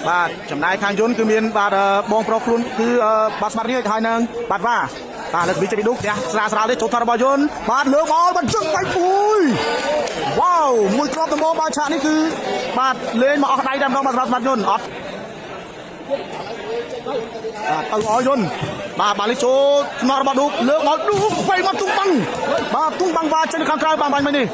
បាទចំណាយខាងយន្តគឺមានបាទបងប្រុសខ្លួនគឺបាទស្មាត់នេះហើយនឹងបាទវ៉ាបាទលើកវិជ័យឌុកផ្ទះស្រាលស្រាលទេចូលថតរបស់យន្តបាទលើកមកបាទជឹងបែកពួយវ៉ាវមួយគ្រាប់ដំបូងបាទឆាកនេះគឺបាទលេងមកអស់ដៃតែម្ដងបាទស្មាត់យន្តអត់បាទទៅអោយន្តបាទលេងចូលថ្នាក់របស់ឌុកលើកមកឌុកវៃមកទុំបាំងបាទទុំបាំងវ៉ាចេញខាងក្រៅបាំងបាញ់នេះ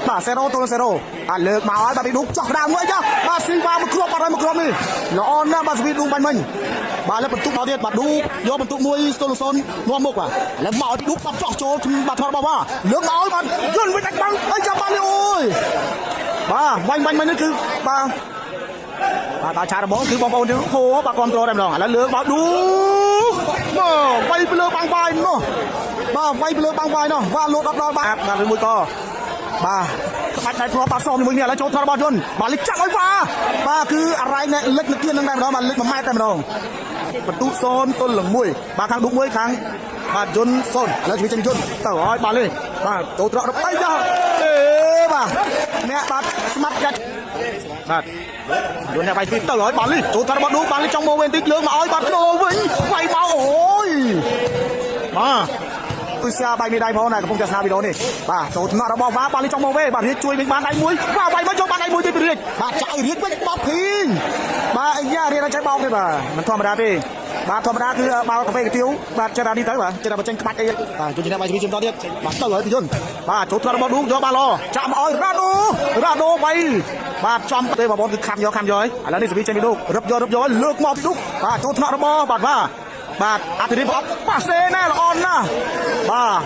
បាទ0 ទល់0អាលើកមកឲ្យបាទពីឌុកចោះដើមមួយចាបាទស៊ីវ៉ាមួយគ្រាប់បាត់ហើយមួយគ្រាប់នេះល្អណាស់បាទស្វីឌុកបាញ់មិញបាទលើបន្ទុកមកទៀតបាទឌុកយកបន្ទុកមួយស្ទល់0នាំមុខបាទលើមកឲ្យពីឌុកបាត់ចោះចូលបាទថតរបស់បាទលើកមកឲ្យបាទយន្តវិញដាច់បាំងអីចាំបាននេះអូយបាទបាញ់មិញនេះគឺបាទឆារបងគឺបងប្អូនទាំងហូបាទគ្រប់គ្រងតែម្ដងឥឡូវលើកមកឌុកបាទវាយទៅលើបាំងវាយនោះបាទវាយទៅលើបាំងវាយនោះវ៉ាលោតដល់បាទបាទមួយកបាទក្បាច់ដៃធ្លាប់បាទសមជាមួយគ្នាឥឡូវចូលថតរបស់យន្តបាទលិចចាក់ឲ្យវ៉ាបាទគឺអរ៉ៃណែលិចនៅគៀននឹងតែម្ដងបាទលិច1ម៉ែត្រតែម្ដងបន្ទុក0 ទល់នឹង1បាទខាងឌុកមួយខាងបាទយន្ត0ឥឡូវជួយចេញយន្តទៅឲ្យបាទលេបាទចូលត្រកដល់3ចាអេបាទអ្នកបាទស្មាត់ចាច់បាទយន្តអ្នកវាយពីទៅឲ្យបាទលេចូលថតរបស់ឌុកបាទលេចង់មកវិញតិចលើកមកឲ្យបាទដូរវិញវាយមកអូយបាទគឺស្អាបាយមេដៃផងណាកំពុងតែស្នាវីដេអូនេះបាទចូលថ្នាក់របស់វ៉ាបាទលេចង់មកវិញបាទរៀបជួយវិញបានដៃមួយវ៉ាវាយមកចូលបានដៃមួយទៀតពីរៀបបាទចាក់ឲ្យរៀបវិញបោកភីងបាទអាយ៉ារៀបតែបោកទេបាទមិនធម្មតាទេបាទធម្មតាគឺបោកកាហ្វេកាទៀវបាទចេះតែនេះទៅបាទចេះតែបញ្ចេញក្បាច់អីបាទជួយអ្នកបាយជំនទៀតបាទទៅហើយពីយន្តបាទចូលថ្នាក់របស់ឌូយកបានល្អចាក់មកឲ្យរ៉ាដូ3បាទចំទេបងប្អូនគឺខាំយកហើយឥឡូវនេះសវីចេញពីឌូរឹបយកលើកមកពីឌូបាទចូលថ្នាក់របស់បាទវ៉ាបាទអធិរិបអត់ប៉ាសេណែល្អណាស់បាទ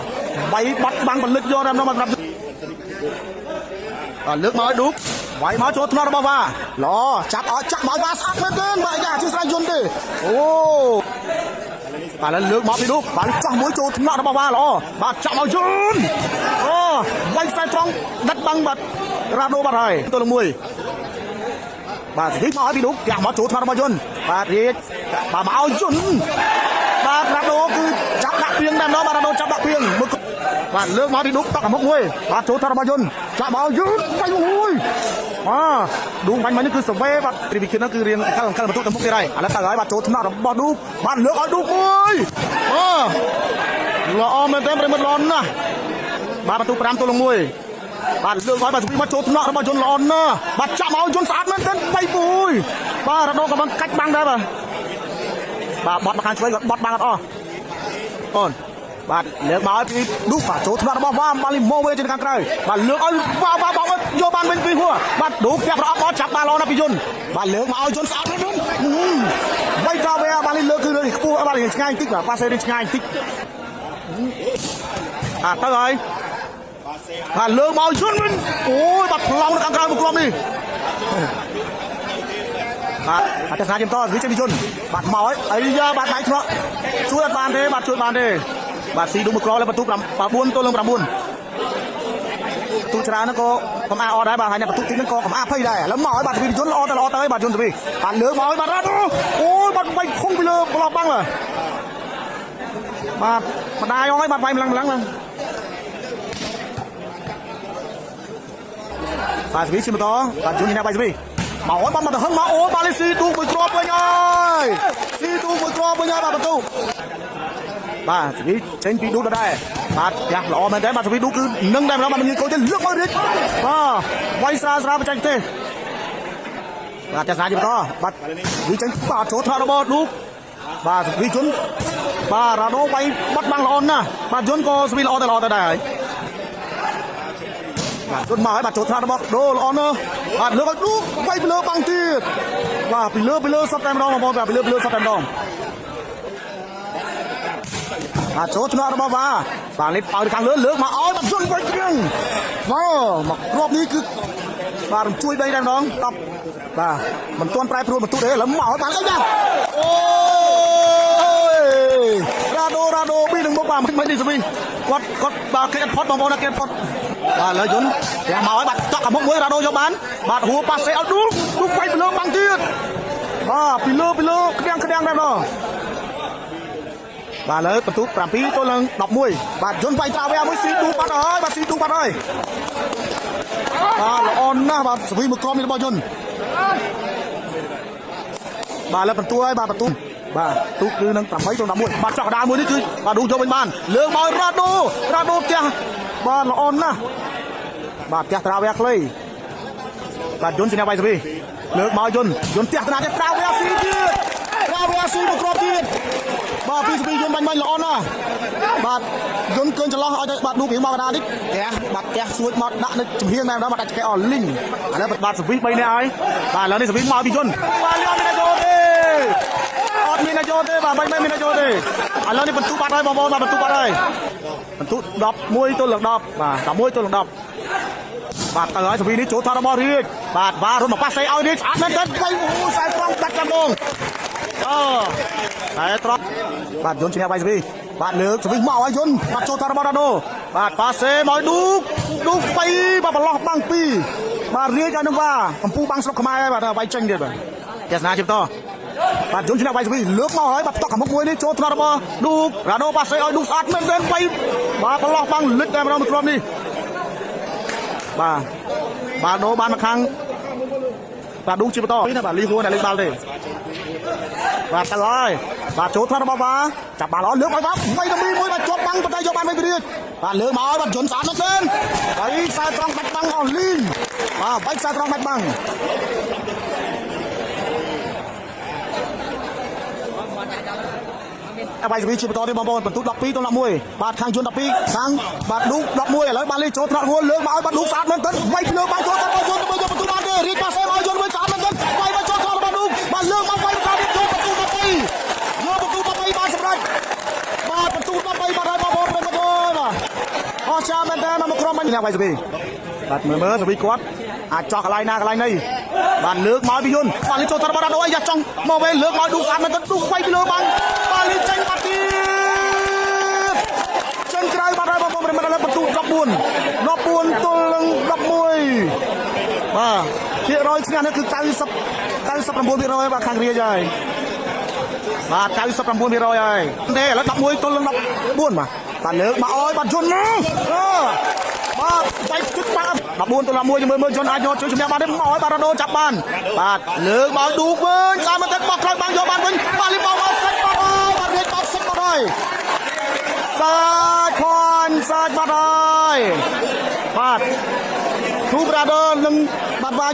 បៃបាត់បាំងពលិចយកតែម្ដងបាទលើកមកឲ្យឌុកវាយមកចូលថ្នាក់របស់វ៉ាល្អចាប់ឲ្យចាក់មកឲ្យវ៉ាស្អាតមែនទេបាទយ៉ាជិះស្រ័យយន្តទេអូបាទលើកមកពីឌុកបាទចោះមួយចូលថ្នាក់របស់វ៉ាល្អបាទចាក់មកយន្តអូវាយខ្សែត្រង់ដិតបាំងបាទរ៉ាដូបាត់ហើយទល់មួយបាទស្គីមកឲ្យពីឌុកយ៉ាមកចូលថ្នាក់របស់យន្តបាទរៀបបាទមកឲ្យយន្តបាទរ៉ាដូគឺចាប់ដាក់ពីងតែម្ដងបាទរ៉ាដូចាប់ដាក់ពីងបាទលើកមកពីឌុកតក់មុខមួយបាទចូលថ្នាក់របស់យន្តចាក់មកយន្តបាញ់មួយឌុកបាញ់នេះគឺសវេបាទត្រីវិគិនហ្នឹងគឺរៀងអង្កលបន្ទុកទៅមុខទៀតហើយឥឡូវទៅហើយបាទចូលថ្នាក់របស់ឌុកបាទលើកឲ្យឌុកមួយល្អមែនទេប្រិមិត្តល្អណាស់បាទបន្ទុក5 ទល់នឹង1បាទលើកឲ្យបាទស្ពីមកចូលថ្នាក់របស់យន្តល្អណាស់បាទចាក់មកយន្តស្អាតមែនទេ3ពួយបាទរ៉ាដូក៏បានកាច់បាំងដែរបាទបត់មកខាងឆ្វេងគាត់បត់បាំងអត់អស់អូនបាទលើកមកឲ្យពីឌុកបាទចូលថ្នាក់របស់វ៉ាបាលីម៉ូវិញទៅខាងក្រៅបាទលើកឲ្យវ៉ាបោកយកបានវិញពីហួរបាទឌុកផ្ទះប្រអប់បត់ចាប់បានល្អណាស់ពីយន្តបាទលើកមកឲ្យយន្តស្អាតមែនទេបីក៏វាបាលីលើកគឺលើកខ្ពស់បាទឆ្ងាយបន្តិចបាទប៉ាសេរីឆ្ងាយបន្តិចទៅហើយបាទលើកមកយន្តវិញអូយបាទប្លង់នៅខាងក្រៅមួយគ្រាប់នេះបាទអត្តសាជំតវិជ័យយន្តបាទមកហើយអីយ៉ាបាទដៃធ្លាក់ជួយអត់បានទេបាទជួយបានទេបាទស៊ីឌុំមួយក្រលើបន្ទុក4 ទល់នឹង 9ទូច្រើនហ្នឹងក៏កំអាអត់ដែរបាទហើយអ្នកបន្ទុកទីហ្នឹងក៏កំអាភ័យដែរឥឡូវមកឲ្យបាទវិជ័យយន្តល្អទៅបាទយន្តទៅបាទលើកមកឲ្យបាទរ៉ាដូអូយបាទវាយខុងពីលើប្លោះបាំងបាទម្ដាយអងឲ្យបាទវាយម្លឹងបាទស្វីជិះបន្តបាទយន្តនេះបាទស្វីមកឲ្យបាទមកទៅហឹងមកអូបាទលេស៊ីទូមួយគ្រាប់វិញហើយស៊ីទូមួយគ្រាប់វិញហើយបាទបន្ទុកបាទស្វីចេញពីឌូដែរបាទយ៉ាល្អមែនទេបាទស្វីឌូគឺនឹងតែម្ដងបាទមានកូនទេលើកមករៀបបាទវាយស្រាលបច្ចេកទេសបាទតែស្រាយបន្តបាទវាចេញបាទចូលថតរបស់ឌូបាទស្វីជុនបាទរ៉ាដូវាយបាត់បាំងល្អណាស់បាទយន្តក៏ស្វីល្អទៅដែរហើយបាទជន់មកឲ្យបាទចូលថ្នាក់របស់ដូល្អណាស់បាទលើកឲ្យឌូវាយពីលើបាំងទៀតបាទពីលើសតតែម្ដងបងប្អូនបាទពីលើសតតែម្ដងបាទចូលថ្នាក់របស់បាទលេបឲ្យខាងលើលើកមកឲ្យបាទជន់វាយគ្រឿងមកគ្រាប់នេះគឺបាទជួយ3តែម្ដង10បាទមិនទាន់ប្រែប្រួលបន្ទុកទេឥឡូវមកឲ្យបានអីយ៉ាអូយរ៉ាដូពីនឹងមុខបាទមិននេះស្វីគាត់បាទគេផុតបងប្អូនគេផុតបាទលើយន្តតែមកឲ្យបាទតក់អាមុខមួយរ៉ាដូយកបានបាទហួរប៉ាសេឲ្យឌុកវាយពីលើបាំងទៀតបាទពីលើក្តាំងដែរបងបាទលើបន្ទុក7 ទល់នឹង 11បាទយន្តវាយត្រាវែមួយស៊ីទូបាត់ហើយបាទល្អណាស់បាទស្វីមួយក្រុមនេះរបស់យន្ត bà là phần tua bà tu cứ nâng tầm mấy trong đám muội bà chọn đá muội đi chứ bà đủ cho bên bàn lương bòi ra đô kia bà là on na bà kia trao về lấy bà dồn xin bay rồi lương bòi dồn tiếc na cái trao về xí một cột tiền bà phi phi dồn bánh là on na bà dồn cơn cho lo bà đủ kiếm bà đá đi bà kia suốt mà đã nó chìm hiên này đó mà đặt cái on linhแล้วbàสวิไปเนี่ยไอ้bàแล้วนี่สวิมาพี่จนbàเลี้ยงไม่ได้โดนมีนาโจเต้บ่าไม่มีนาโจเต้แล้วนี่บรรทุกปลาได้บอลมาบรรทุกปลาได้บรรทุกดับมวยตัวหลังดับดับมวยตัวหลังดับบาดเตยสวีนี่โจทาร์บอลรีดบาดวารถมาป้าใส่เอาดิอัดนั่นเดินไปโอ้ใส่ตรงตัดกระมงใส่ตรงบาดยนต์ชิงไปสวีบาดเหลือสวีมาไว้ยนต์บาดโจทาร์บอลโดบาดป้าเซ่มอยดูไปบาดบอลล็อกบังปีบาดเรียกกันนึกว่าผมปูบังสลับขมายบาดไว้เจงเดียดแกสนาจิบต่อบาดยนต์ชิงไปสวีเลือกมาให้บาดตอกกับมวยนี่โจทาร์บอลดูราโดป้าเซ่เอาดูอัดเดินไปบาดบอลล็อกบังลึกได้มาเราครบนี่bà đố ban mặt khang bà đúng chưa to bà ly vua này lên bao đi bà ta rồi bà chốt thoát bao bà chặt bà nó nước bay vấp quay đâm đi môi bà chốt băng tay cho ban bên đi bà lừa máu bà chuẩn sán nó lên đấy sai trong bạch băng on lin bạch sai trong bạch băngไปสวีชิบต่อที่บอลบรรทุกดอกปีตัวละมวยบาดข้างชนดอกปีข้างบาดดุกดอกมวยแล้วบาลีโจทย์หัวเลือกมาบาดดุกสาดมันเต้นไม่เลือกบาดโจทย์บาดโจทย์บาดโจทย์ประตูบาดเดรีดมาเซ่บาดโจทย์ไปสาดมันเต้นไปบาดโจทย์บาดดุกบาดเลือกมาไปบาดโจทย์ประตูมาไปโยประตูมาไปบาดสำเร็จบาดประตูมาไปบาดได้บาดบอลเป็นประตูมาพอชามันเต้นมาครองมันยังไปสวีบาดเมื่อสวีกวาดอาจจอกอะไรนาอะไรนี่บาดเลือกมาพิยุนบาลีโจทย์บาดโดยอย่าจ้องมาเว้เลือกมาดูสาดมันเต้นดุกไปเลือกบาลีเจงบาดีกลายมาได้บอลเป็นมาได้ประตูดับบุญตัวลังดับมวยเที่ยวร้อยงานนี้คือการสับรำบุญที่ร้อยบาคังเรียใหญ่การสับรำบุญที่ร้อยใหญ่เด้แล้วดับมวยตัวลังดับบุญตัดเลือกมาอ้อยบัดชนนะไปจุดบ้านดับบุญตัวละมวยจะมือชนอาโยช่วยชุมยามาได้มาอ้อยบาราโดจับบานบาดเลือกมาดูเบิ้ลสามมันเต็มปากคลอยบางโยบานเป็นบาลิบอลเซ็ตบอลบาเรียนบอลเซ็ตบอลได้สาดคอนสาดบาดได้บาดทุบราเดอร์ลึงบาดวาย